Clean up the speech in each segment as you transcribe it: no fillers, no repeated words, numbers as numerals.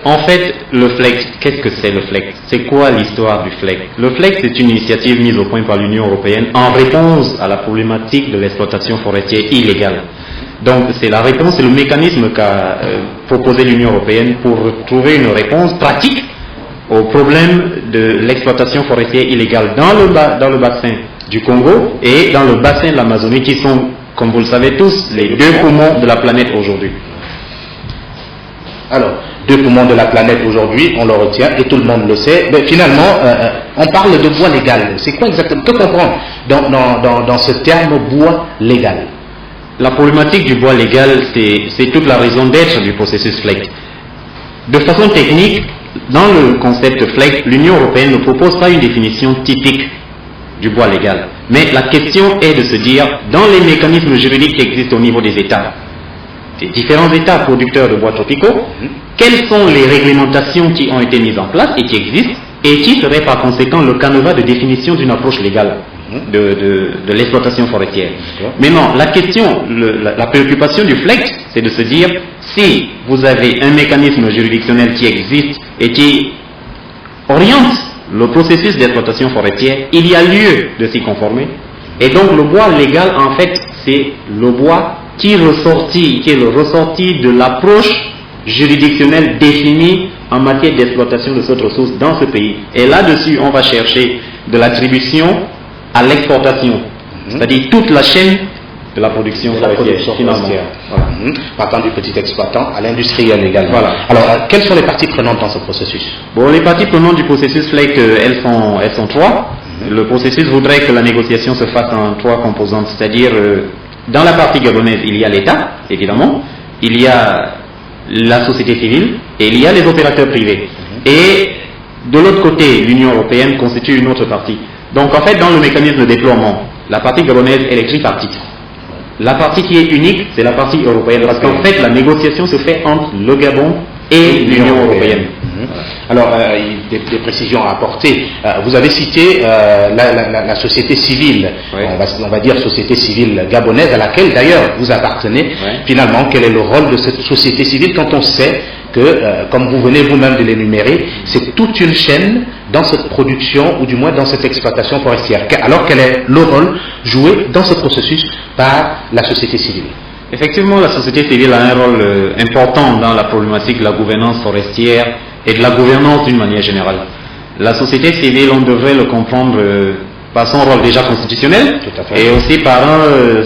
En fait, le FLEGT, qu'est-ce que c'est le FLEGT? C'est quoi l'histoire du FLEGT? Le FLEGT, c'est une initiative mise au point par l'Union européenne en réponse à la problématique de l'exploitation forestière illégale. Donc, c'est la réponse, c'est le mécanisme qu'a proposé l'Union européenne pour trouver une réponse pratique au problème de l'exploitation forestière illégale dans le bassin du Congo et dans le bassin de l'Amazonie, qui sont, comme vous le savez tous, les deux poumons de la planète aujourd'hui. Alors, deux poumons de la planète aujourd'hui, on le retient et tout le monde le sait. Mais finalement, on parle de bois légal. C'est quoi exactement? Que comprendre dans ce terme bois légal? La problématique du bois légal, c'est toute la raison d'être du processus FLEGT. De façon technique, dans le concept FLEGT, l'Union européenne ne propose pas une définition typique du bois légal. Mais la question est de se dire, dans les mécanismes juridiques qui existent au niveau des États, des différents États producteurs de bois tropicaux, quelles sont les réglementations qui ont été mises en place et qui existent, et qui serait par conséquent le canevas de définition d'une approche légale de l'exploitation forestière. Maintenant, la question, la préoccupation du FLEGT, c'est de se dire, si vous avez un mécanisme juridictionnel qui existe et qui oriente le processus d'exploitation forestière, il y a lieu de s'y conformer. Et donc le bois légal, en fait, c'est le bois qui est le ressorti de l'approche juridictionnelle définie en matière d'exploitation de cette ressource dans ce pays. Et là-dessus, on va chercher de l'attribution à l'exportation, c'est-à-dire toute la chaîne de la production forestière. Voilà. Partant du petit exploitant à l'industriel également. Voilà. Alors, quelles sont les parties prenantes dans ce processus? Bon, les parties prenantes du processus FLEGT, elles sont trois. Le processus voudrait que la négociation se fasse en trois composantes, c'est-à-dire dans la partie gabonaise, il y a l'État, évidemment, il y a la société civile et il y a les opérateurs privés. Et de l'autre côté, l'Union européenne constitue une autre partie. Donc en fait, dans le mécanisme de déploiement, la partie gabonaise est les tripartite. La partie qui est unique, c'est la partie européenne, parce qu'en fait, la négociation se fait entre le Gabon et l'Union européenne. Alors, des précisions à apporter. Vous avez cité la société civile, on va dire société civile gabonaise, à laquelle d'ailleurs vous appartenez. Finalement, quel est le rôle de cette société civile quand on sait que, comme vous venez vous-même de l'énumérer, c'est toute une chaîne dans cette production, ou du moins dans cette exploitation forestière. Alors, quel est le rôle joué dans ce processus par la société civile? Effectivement, la société civile a un rôle important dans la problématique de la gouvernance forestière et de la gouvernance d'une manière générale. La société civile, on devrait le comprendre par son rôle déjà constitutionnel et aussi par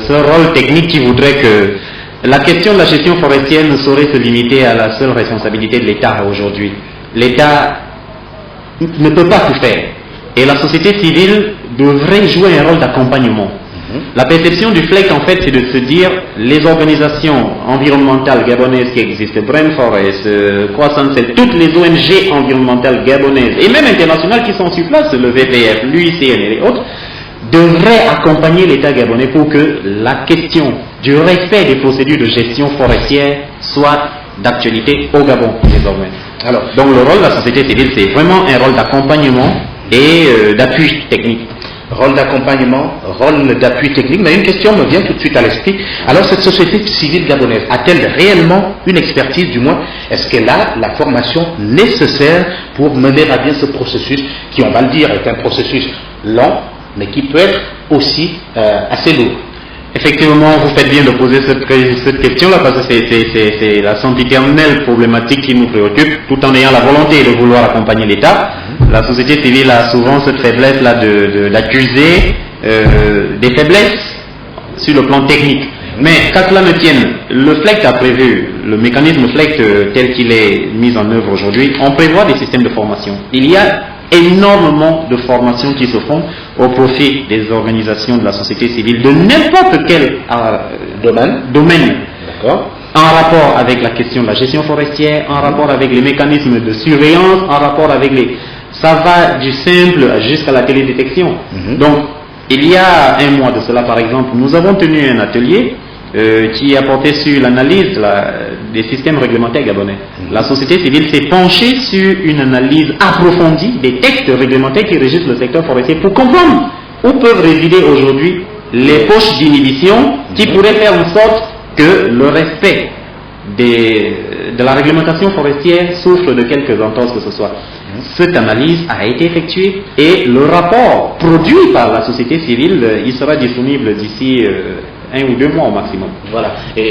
ce rôle technique qui voudrait que la question de la gestion forestière ne saurait se limiter à la seule responsabilité de l'État aujourd'hui. L'État ne peut pas tout faire et la société civile devrait jouer un rôle d'accompagnement. La perception du FLEGT, en fait, c'est de se dire les organisations environnementales gabonaises qui existent, Brain Forest, Croissance, toutes les ONG environnementales gabonaises et même internationales qui sont sur place, le VPF, l'UICN et les autres, devraient accompagner l'État gabonais pour que la question du respect des procédures de gestion forestière soit d'actualité au Gabon désormais. Alors, donc le rôle de la société civile, c'est vraiment un rôle d'accompagnement et d'appui technique. Rôle d'accompagnement, rôle d'appui technique, mais une question me vient tout de suite à l'esprit. Alors cette société civile gabonaise a-t-elle réellement une expertise, du moins, est-ce qu'elle a la formation nécessaire pour mener à bien ce processus, qui, on va le dire, est un processus lent, mais qui peut être aussi assez lourd? Effectivement, vous faites bien de poser cette question-là, parce que c'est la sempiternelle problématique qui nous préoccupe, tout en ayant la volonté de vouloir accompagner l'État. La société civile a souvent cette faiblesse-là d'accuser des faiblesses sur le plan technique. Mais qu'à cela ne tienne, le FLEGT a prévu, le mécanisme FLEGT tel qu'il est mis en œuvre aujourd'hui, on prévoit des systèmes de formation. Il y a énormément de formations qui se font au profit des organisations de la société civile de n'importe quel domaine. En rapport avec la question de la gestion forestière, en rapport avec les mécanismes de surveillance, en rapport avec les... Ça va du simple jusqu'à la télédétection. Donc, il y a un mois de cela, par exemple, nous avons tenu un atelier qui a porté sur l'analyse des systèmes réglementaires gabonais. La société civile s'est penchée sur une analyse approfondie des textes réglementaires qui régissent le secteur forestier pour comprendre où peuvent résider aujourd'hui les poches d'inhibition qui pourraient faire en sorte que le respect de la réglementation forestière souffre de quelques entorses que ce soit. Cette analyse a été effectuée et le rapport produit par la société civile, il sera disponible d'ici 1 ou 2 mois au maximum. Voilà. Et